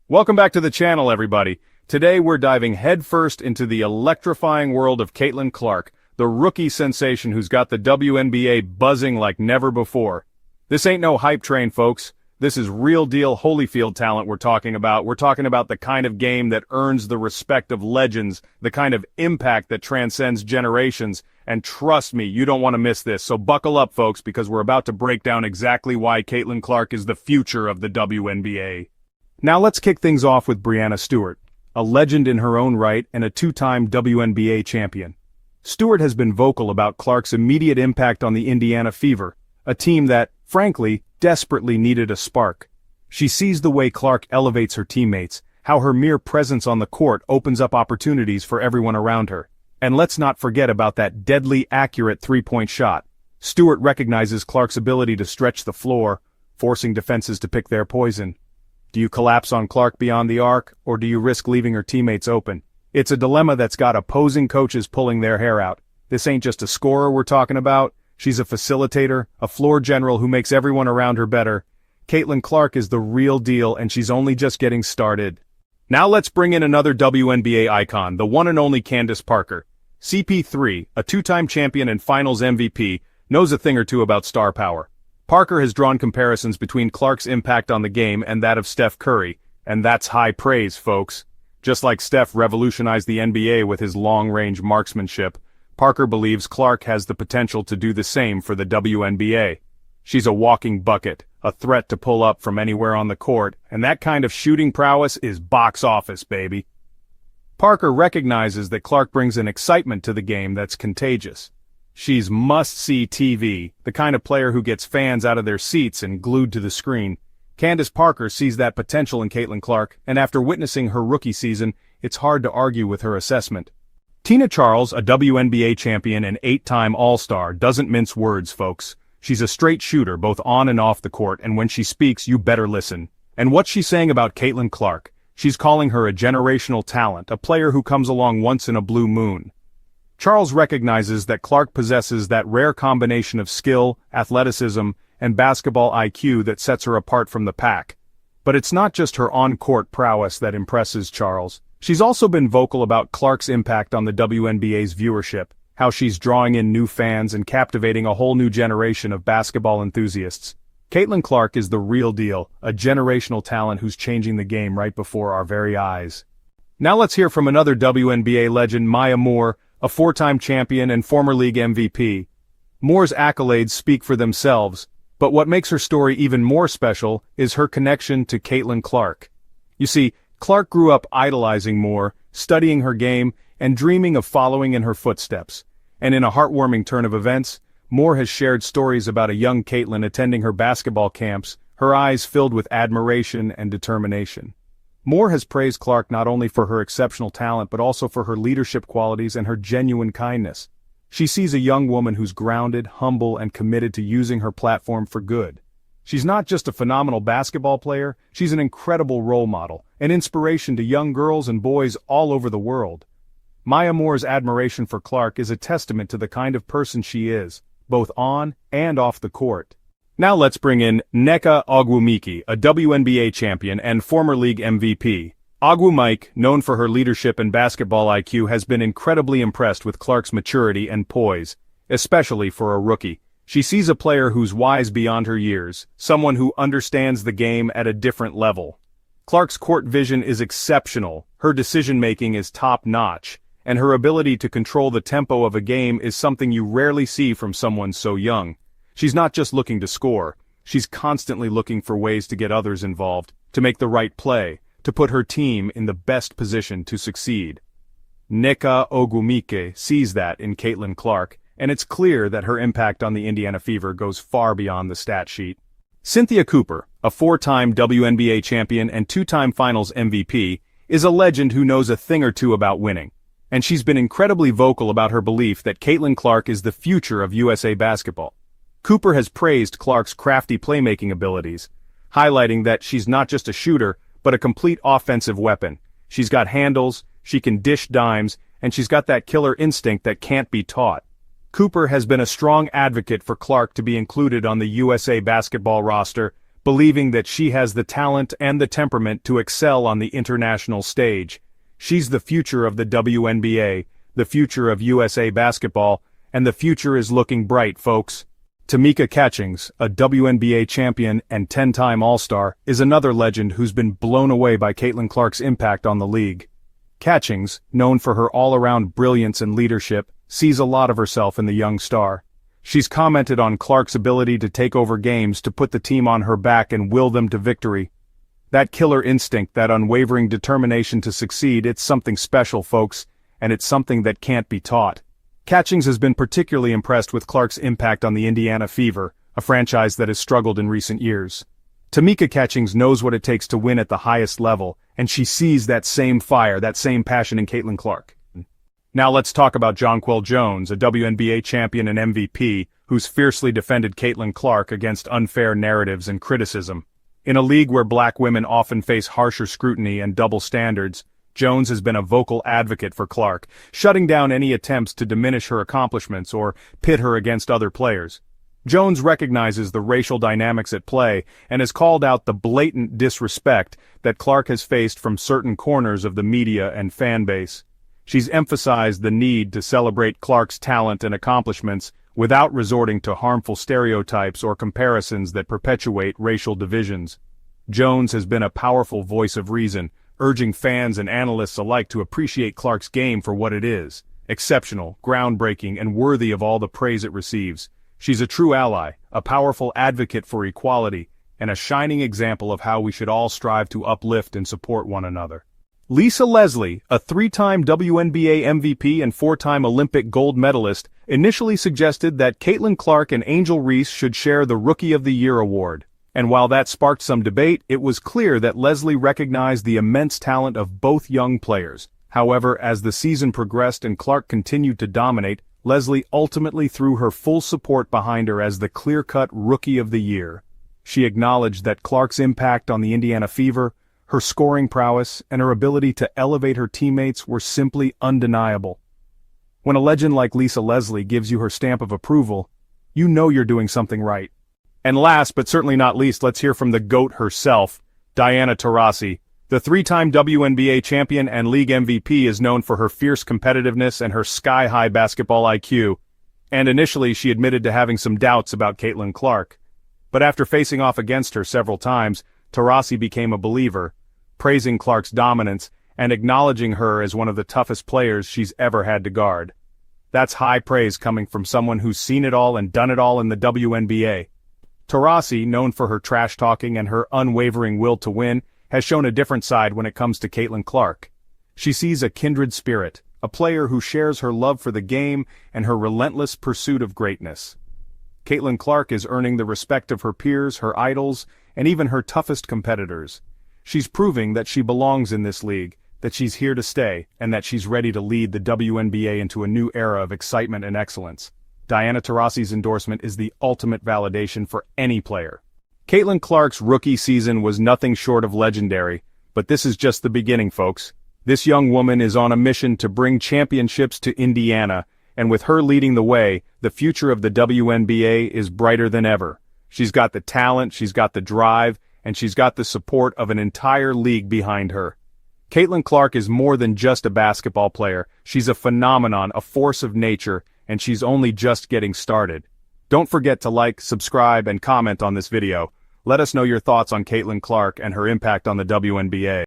Welcome back to the channel, everybody. Today we're diving headfirst into the electrifying world of Caitlin Clark, the rookie sensation who's got the WNBA buzzing like never before. This ain't no hype train, folks. This is real-deal Holyfield talent we're talking about. We're talking about the kind of game that earns the respect of legends, the kind of impact that transcends generations. And trust me, you don't want to miss this. So buckle up, folks, because we're about to break down exactly why Caitlin Clark is the future of the WNBA. Now let's kick things off with Breanna Stewart, a legend in her own right and a two-time WNBA champion. Stewart has been vocal about Clark's immediate impact on the Indiana Fever, a team that, frankly, desperately needed a spark. She sees the way Clark elevates her teammates, how her mere presence on the court opens up opportunities for everyone around her. And let's not forget about that deadly accurate three-point shot. Stewart recognizes Clark's ability to stretch the floor, forcing defenses to pick their poison. Do you collapse on Clark beyond the arc, or do you risk leaving her teammates open? It's a dilemma that's got opposing coaches pulling their hair out. This ain't just a scorer we're talking about. She's a facilitator, a floor general who makes everyone around her better. Caitlin Clark is the real deal, and she's only just getting started. Now let's bring in another WNBA icon, the one and only Candace Parker. CP3, a two-time champion and finals MVP, knows a thing or two about star power. Parker has drawn comparisons between Clark's impact on the game and that of Steph Curry, and that's high praise, folks. Just like Steph revolutionized the NBA with his long-range marksmanship, Parker believes Clark has the potential to do the same for the WNBA. She's a walking bucket, a threat to pull up from anywhere on the court, and that kind of shooting prowess is box office, baby. Parker recognizes that Clark brings an excitement to the game that's contagious. She's must-see TV, the kind of player who gets fans out of their seats and glued to the screen. Candace Parker sees that potential in Caitlin Clark, and after witnessing her rookie season, it's hard to argue with her assessment. Tina Charles, a WNBA champion and 8-time All-Star, doesn't mince words, folks. She's a straight shooter both on and off the court, and when she speaks, you better listen. And what's she saying about Caitlin Clark? She's calling her a generational talent, a player who comes along once in a blue moon. Charles recognizes that Clark possesses that rare combination of skill, athleticism, and basketball IQ that sets her apart from the pack. But it's not just her on-court prowess that impresses Charles. She's also been vocal about Clark's impact on the WNBA's viewership, how she's drawing in new fans and captivating a whole new generation of basketball enthusiasts. Caitlin Clark is the real deal, a generational talent who's changing the game right before our very eyes. Now let's hear from another WNBA legend, Maya Moore, a 4-time champion and former league MVP. Moore's accolades speak for themselves, but what makes her story even more special is her connection to Caitlin Clark. You see, Clark grew up idolizing Moore, studying her game, and dreaming of following in her footsteps. And in a heartwarming turn of events, Moore has shared stories about a young Caitlin attending her basketball camps, her eyes filled with admiration and determination. Moore has praised Clark not only for her exceptional talent but also for her leadership qualities and her genuine kindness. She sees a young woman who's grounded, humble, and committed to using her platform for good. She's not just a phenomenal basketball player, she's an incredible role model, an inspiration to young girls and boys all over the world. Maya Moore's admiration for Clark is a testament to the kind of person she is, both on and off the court. Now let's bring in Nneka Ogwumike, a WNBA champion and former league MVP. Ogwumike, known for her leadership and basketball IQ, has been incredibly impressed with Clark's maturity and poise, especially for a rookie. She sees a player who's wise beyond her years, someone who understands the game at a different level. Clark's court vision is exceptional, her decision-making is top-notch, and her ability to control the tempo of a game is something you rarely see from someone so young. She's not just looking to score, she's constantly looking for ways to get others involved, to make the right play, to put her team in the best position to succeed. Nneka Ogwumike sees that in Caitlin Clark, and it's clear that her impact on the Indiana Fever goes far beyond the stat sheet. Cynthia Cooper, a 4-time WNBA champion and 2-time finals MVP, is a legend who knows a thing or two about winning. And she's been incredibly vocal about her belief that Caitlin Clark is the future of USA basketball. Cooper has praised Clark's crafty playmaking abilities, highlighting that she's not just a shooter, but a complete offensive weapon. She's got handles, she can dish dimes, and she's got that killer instinct that can't be taught. Cooper has been a strong advocate for Clark to be included on the USA basketball roster, believing that she has the talent and the temperament to excel on the international stage. She's the future of the WNBA, the future of USA basketball, and the future is looking bright, folks. Tamika Catchings, a WNBA champion and 10-time All-Star, is another legend who's been blown away by Caitlin Clark's impact on the league. Catchings, known for her all-around brilliance and leadership, sees a lot of herself in the young star. She's commented on Clark's ability to take over games, to put the team on her back and will them to victory. That killer instinct, that unwavering determination to succeed, it's something special, folks, and it's something that can't be taught. Catchings has been particularly impressed with Clark's impact on the Indiana Fever, a franchise that has struggled in recent years. Tamika Catchings knows what it takes to win at the highest level, and she sees that same fire, that same passion in Caitlin Clark. Now let's talk about Jonquel Jones, a WNBA champion and MVP, who's fiercely defended Caitlin Clark against unfair narratives and criticism. In a league where black women often face harsher scrutiny and double standards, Jones has been a vocal advocate for Clark, shutting down any attempts to diminish her accomplishments or pit her against other players. Jones recognizes the racial dynamics at play and has called out the blatant disrespect that Clark has faced from certain corners of the media and fan base. She's emphasized the need to celebrate Clark's talent and accomplishments without resorting to harmful stereotypes or comparisons that perpetuate racial divisions. Jones has been a powerful voice of reason, urging fans and analysts alike to appreciate Clark's game for what it is: exceptional, groundbreaking, and worthy of all the praise it receives. She's a true ally, a powerful advocate for equality, and a shining example of how we should all strive to uplift and support one another. Lisa Leslie, a 3-time WNBA MVP and 4-time Olympic gold medalist, initially suggested that Caitlin Clark and Angel Reese should share the Rookie of the Year award. And while that sparked some debate, it was clear that Leslie recognized the immense talent of both young players. However, as the season progressed and Clark continued to dominate, Leslie ultimately threw her full support behind her as the clear-cut Rookie of the Year. She acknowledged that Clark's impact on the Indiana Fever, her scoring prowess, and her ability to elevate her teammates were simply undeniable. When a legend like Lisa Leslie gives you her stamp of approval, you know you're doing something right. And last but certainly not least, let's hear from the GOAT herself, Diana Taurasi. The 3-time WNBA champion and league MVP is known for her fierce competitiveness and her sky-high basketball IQ. And initially she admitted to having some doubts about Caitlin Clark. But after facing off against her several times, Taurasi became a believer, praising Clark's dominance and acknowledging her as one of the toughest players she's ever had to guard. That's high praise coming from someone who's seen it all and done it all in the WNBA. Taurasi, known for her trash-talking and her unwavering will to win, has shown a different side when it comes to Caitlin Clark. She sees a kindred spirit, a player who shares her love for the game and her relentless pursuit of greatness. Caitlin Clark is earning the respect of her peers, her idols, and even her toughest competitors. She's proving that she belongs in this league, that she's here to stay, and that she's ready to lead the WNBA into a new era of excitement and excellence. Diana Taurasi's endorsement is the ultimate validation for any player. Caitlin Clark's rookie season was nothing short of legendary, but this is just the beginning, folks. This young woman is on a mission to bring championships to Indiana, and with her leading the way, the future of the WNBA is brighter than ever. She's got the talent, she's got the drive, and she's got the support of an entire league behind her. Caitlin Clark is more than just a basketball player. She's a phenomenon, a force of nature, and she's only just getting started. Don't forget to like, subscribe, and comment on this video. Let us know your thoughts on Caitlin Clark and her impact on the WNBA.